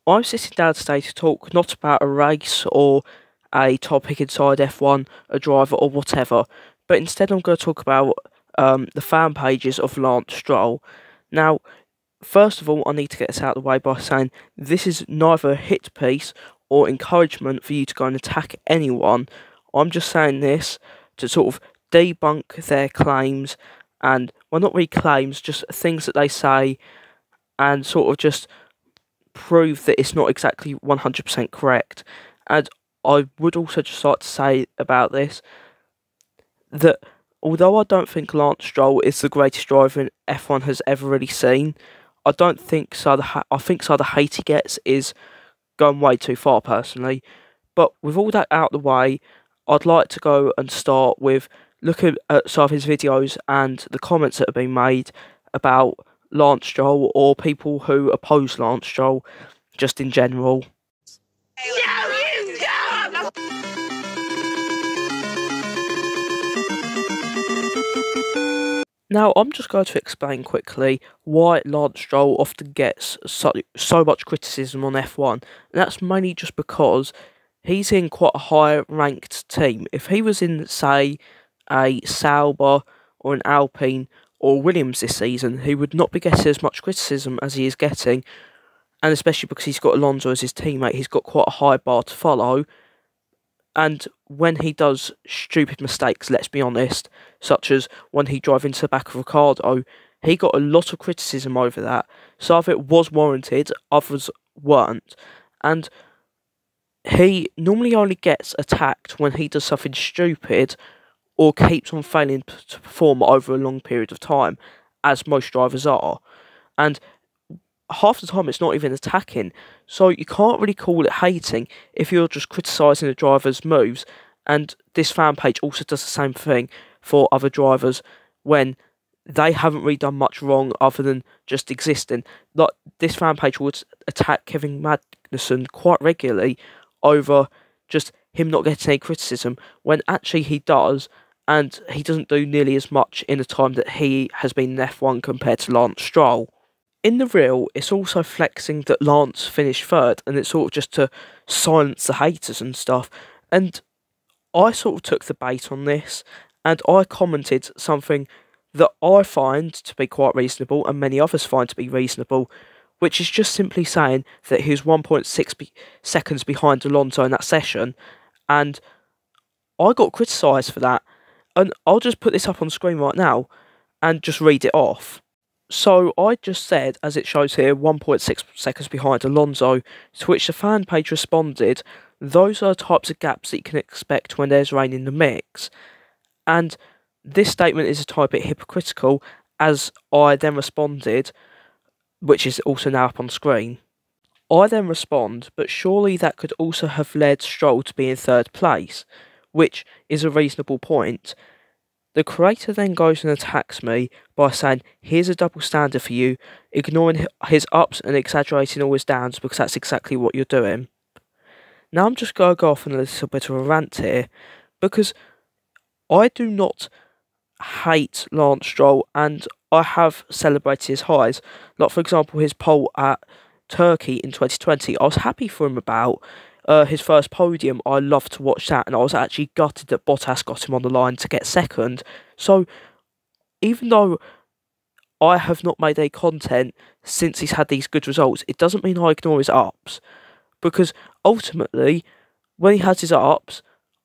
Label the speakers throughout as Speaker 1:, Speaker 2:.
Speaker 1: I'm sitting down today to talk not about a race or a topic inside F1, a driver or whatever, but instead I'm going to talk about the fan pages of Lance Stroll. Now, first of all, I need to get this out of the way by saying this is neither a hit piece or encouragement for you to go and attack anyone. I'm just saying this to sort of debunk their claims and, well, not really claims, just things that they say and sort of just prove that it's not exactly 100% correct. And I would also just like to say about this that although I don't think Lance Stroll is the greatest driver in F1 has ever really seen, I don't think so. I think so the hate he gets is going way too far personally. But with all that out of the way, I'd like to go and start with looking at some of his videos and the comments that have been made about Lance Stroll or people who oppose Lance Stroll just in general.
Speaker 2: No, you don't!
Speaker 1: Now, I'm just going to explain quickly why Lance Stroll often gets so much criticism on F1, and that's mainly just because he's in quite a high-ranked team. If he was in, say, a Sauber or an Alpine or Williams this season, he would not be getting as much criticism as he is getting, and especially because he's got Alonso as his teammate, he's got quite a high bar to follow. And when he does stupid mistakes, let's be honest, such as when he drove into the back of Ricardo, he got a lot of criticism over that. Some of it was warranted, others weren't. And he normally only gets attacked when he does something stupid or keeps on failing to perform over a long period of time, as most drivers are. And half the time it's not even attacking, so you can't really call it hating if you're just criticising a driver's moves. And this fan page also does the same thing for other drivers when they haven't really done much wrong other than just existing. Like, this fan page would attack Kevin Magnussen quite regularly over just him not getting any criticism, when actually he does, and he doesn't do nearly as much in the time that he has been in F1 compared to Lance Stroll. In the reel, it's also flexing that Lance finished third, and it's sort of just to silence the haters and stuff. And I sort of took the bait on this, and I commented something that I find to be quite reasonable, and many others find to be reasonable, which is just simply saying that he was 1.6 seconds behind Alonso in that session, and I got criticised for that. And I'll just put this up on screen right now, and just read it off. So I just said, as it shows here, 1.6 seconds behind Alonso, to which the fan page responded, those are the types of gaps that you can expect when there's rain in the mix. And this statement is a tiny bit hypocritical, as I then responded, which is also now up on screen. I then respond, but surely that could also have led Stroll to be in third place, which is a reasonable point. The creator then goes and attacks me by saying, here's a double standard for you, ignoring his ups and exaggerating all his downs because that's exactly what you're doing. Now I'm just going to go off on a little bit of a rant here, because I do not hate Lance Stroll, and I have celebrated his highs. Like, for example, his pole at Turkey in 2020, I was happy for him about. His first podium, I loved to watch that, and I was actually gutted that Bottas got him on the line to get second. So, even though I have not made any content since he's had these good results, it doesn't mean I ignore his ups. Because, ultimately, when he has his ups,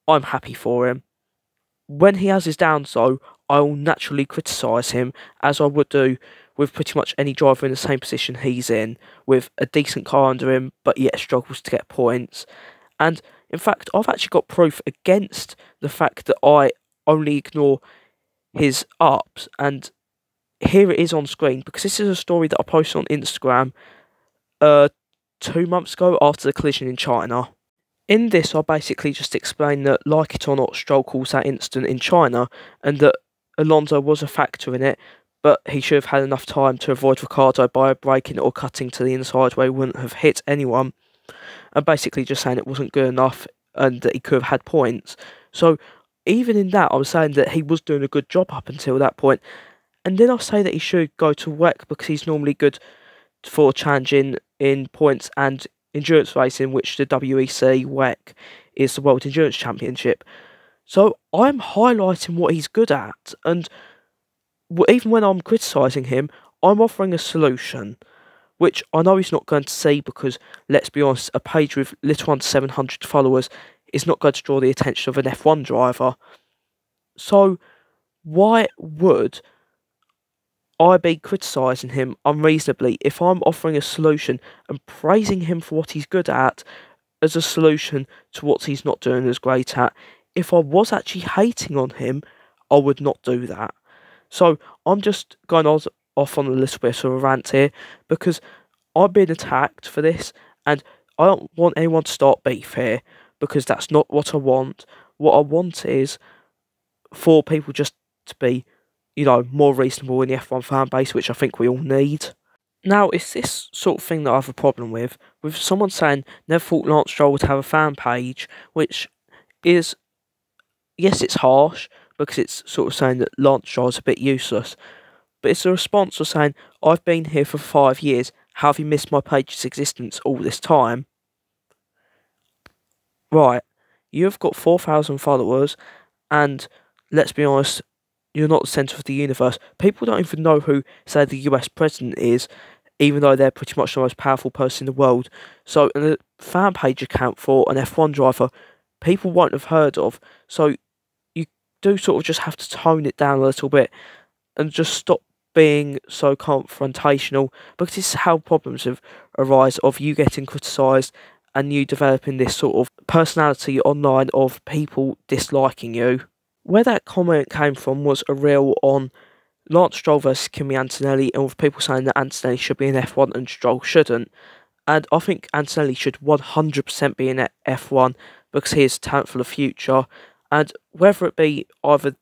Speaker 1: I'm happy for him. When he has his downs, though, I will naturally criticise him, as I would do with pretty much any driver in the same position he's in, with a decent car under him, but yet struggles to get points. And, in fact, I've actually got proof against the fact that I only ignore his ups, and here it is on screen, because this is a story that I posted on Instagram 2 months ago after the collision in China. In this, I basically just explained that, like it or not, Stroll caused that incident in China, and that Alonso was a factor in it, but he should have had enough time to avoid Ricardo by braking or cutting to the inside where he wouldn't have hit anyone, and basically just saying it wasn't good enough and that he could have had points. So even in that, I was saying that he was doing a good job up until that point, and then I say that he should go to WEC because he's normally good for challenging in points and endurance racing, which the WEC is the World Endurance Championship. So I'm highlighting what he's good at, and even when I'm criticising him, I'm offering a solution, which I know he's not going to see because, let's be honest, a page with little under 700 followers is not going to draw the attention of an F1 driver. So why would I be criticising him unreasonably if I'm offering a solution and praising him for what he's good at as a solution to what he's not doing as great at? If I was actually hating on him, I would not do that. So I'm just going off on a little bit of a rant here because I've been attacked for this, and I don't want anyone to start beef here because that's not what I want. What I want is for people just to be, more reasonable in the F1 fan base, which I think we all need. Now, it's this sort of thing that I have a problem with someone saying, never thought Lance Stroll would have a fan page, which is, yes, it's harsh, because it's sort of saying that Lance Stroll is a bit useless, but it's a response of saying, I've been here for 5 years, how have you missed my page's existence all this time? Right, you've got 4,000 followers, and let's be honest, you're not the centre of the universe. People don't even know who, say, the US president is, even though they're pretty much the most powerful person in the world. So, a fan page account for an F1 driver, people won't have heard of. So, you do sort of just have to tone it down a little bit and just stop being so confrontational, because this is how problems have arise of you getting criticised and you developing this sort of personality online of people disliking you. Where that comment came from was a reel on Lance Stroll versus Kimi Antonelli, and with people saying that Antonelli should be in F1 and Stroll shouldn't. And I think Antonelli should 100% be in F1 because he is a talent for the future. And whether it be either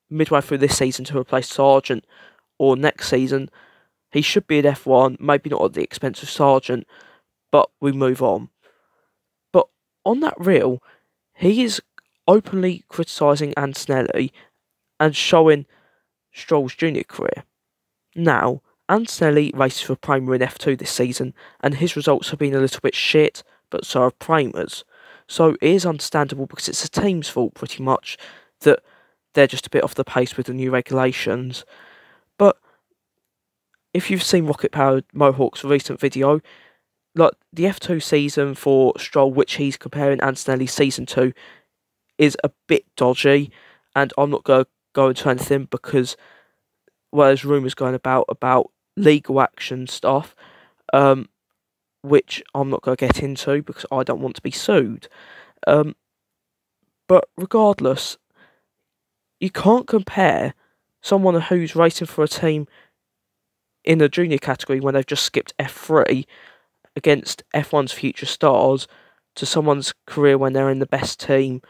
Speaker 1: midway through this season to replace Sargent or next season, he should be in F1, maybe not at the expense of Sargent, but we move on. But on that reel, he is openly criticising Antonelli and showing Stroll's junior career. Now, Antonelli races for Prema in F2 this season, and his results have been a little bit shit, but so have Prema's. So it is understandable because it's the team's fault pretty much that they're just a bit off the pace with the new regulations. But if you've seen Rocket Powered Mohawk's recent video, like the F2 season for Stroll, which he's comparing Antonelli's season 2, is a bit dodgy, and I'm not going to go into anything because, well, there's rumours going about legal action stuff, which I'm not going to get into because I don't want to be sued. But regardless, you can't compare someone who's racing for a team in a junior category when they've just skipped F3 against F1's future stars to someone's career when they're in the best team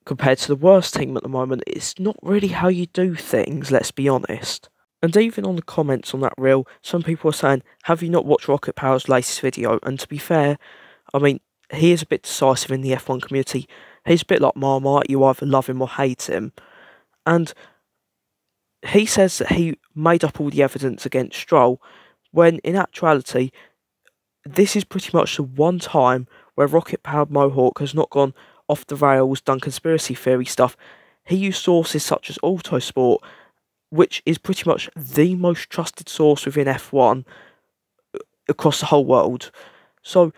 Speaker 1: compared to the worst team at the moment. It's not really how you do things, let's be honest. And even on the comments on that reel, some people are saying, have you not watched Rocket Power's latest video? And to be fair, I mean, he is a bit decisive in the F1 community. He's a bit like Marmite, you either love him or hate him. And he says that he made up all the evidence against Stroll, when in actuality, this is pretty much the one time where Rocket Powered Mohawk has not gone off the rails, done conspiracy theory stuff. He used sources such as Autosport, which is pretty much the most trusted source within F1 across the whole world. So,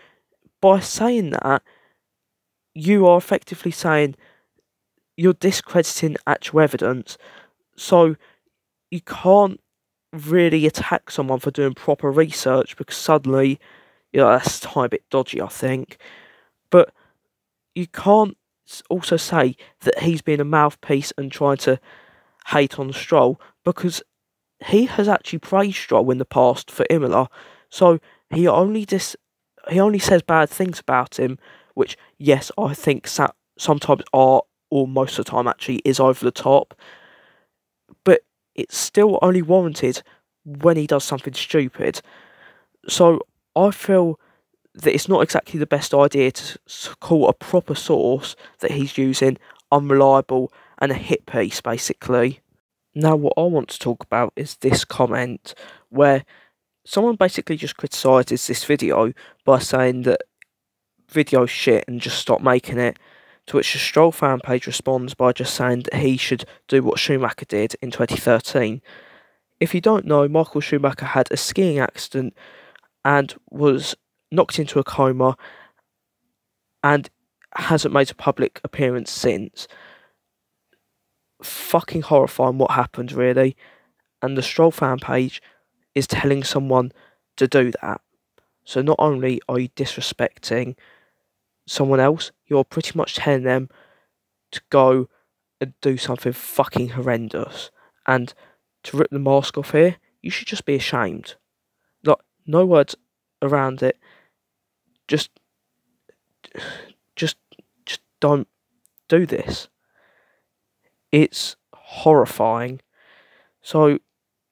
Speaker 1: by saying that, you are effectively saying you're discrediting actual evidence. So, you can't really attack someone for doing proper research because suddenly, that's a tiny bit dodgy, I think. But you can't also say that he's been a mouthpiece and trying to hate on Stroll, because he has actually praised Stroll in the past for Imola. So he only says bad things about him, which, yes, I think sometimes are, or most of the time actually, is over the top. But it's still only warranted when he does something stupid. So I feel that it's not exactly the best idea to call a proper source that he's using unreliable and a hit piece, basically. Now, what I want to talk about is this comment where someone basically just criticises this video by saying that video's shit and just stop making it, to which the Stroll fan page responds by just saying that he should do what Schumacher did in 2013. If you don't know, Michael Schumacher had a skiing accident and was knocked into a coma and hasn't made a public appearance since. Fucking horrifying what happened, really. And the Stroll fan page is telling someone to do that. So not only are you disrespecting someone else, you're pretty much telling them to go and do something fucking horrendous. And to rip the mask off here, you should just be ashamed. Like, no words around it. Just don't do this. It's horrifying. So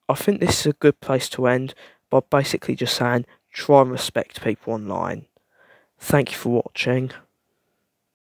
Speaker 1: I think this is a good place to end by basically just saying try and respect people online. Thank you for watching.